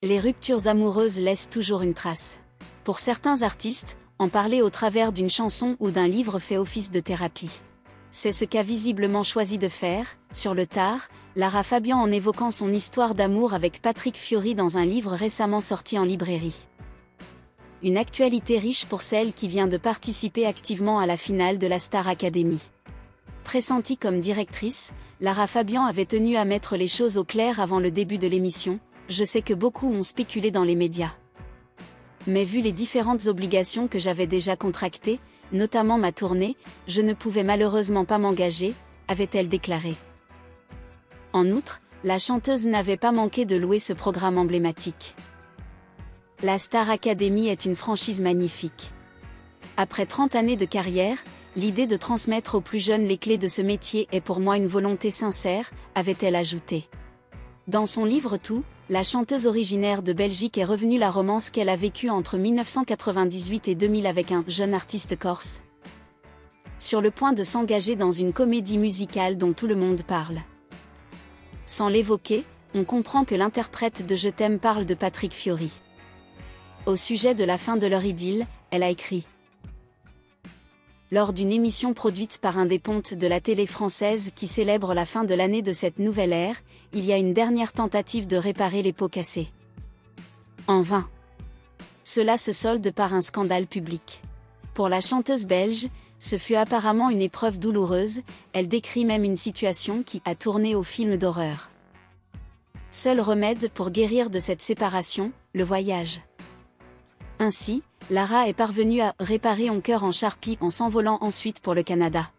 Les ruptures amoureuses laissent toujours une trace. Pour certains artistes, en parler au travers d'une chanson ou d'un livre fait office de thérapie. C'est ce qu'a visiblement choisi de faire, sur le tard, Lara Fabian en évoquant son histoire d'amour avec Patrick Fiori dans un livre récemment sorti en librairie. Une actualité riche pour celle qui vient de participer activement à la finale de la Star Academy. Pressentie comme directrice, Lara Fabian avait tenu à mettre les choses au clair avant le début de l'émission. Je sais que beaucoup ont spéculé dans les médias. Mais vu les différentes obligations que j'avais déjà contractées, notamment ma tournée, je ne pouvais malheureusement pas m'engager, avait-elle déclaré. En outre, la chanteuse n'avait pas manqué de louer ce programme emblématique. La Star Academy est une franchise magnifique. Après 30 années de carrière, l'idée de transmettre aux plus jeunes les clés de ce métier est pour moi une volonté sincère, avait-elle ajouté. Dans son livre Tout, la chanteuse originaire de Belgique est revenue la romance qu'elle a vécue entre 1998 et 2000 avec un jeune artiste corse. Sur le point de s'engager dans une comédie musicale dont tout le monde parle. Sans l'évoquer, on comprend que l'interprète de Je t'aime parle de Patrick Fiori. Au sujet de la fin de leur idylle, elle a écrit. Lors d'une émission produite par un des pontes de la télé française qui célèbre la fin de l'année de cette nouvelle ère, il y a une dernière tentative de réparer les pots cassés. En vain. Cela se solde par un scandale public. Pour la chanteuse belge, ce fut apparemment une épreuve douloureuse, elle décrit même une situation qui a tourné au film d'horreur. Seul remède pour guérir de cette séparation, le voyage. Ainsi, Lara est parvenue à réparer son cœur en charpie en s'envolant ensuite pour le Canada.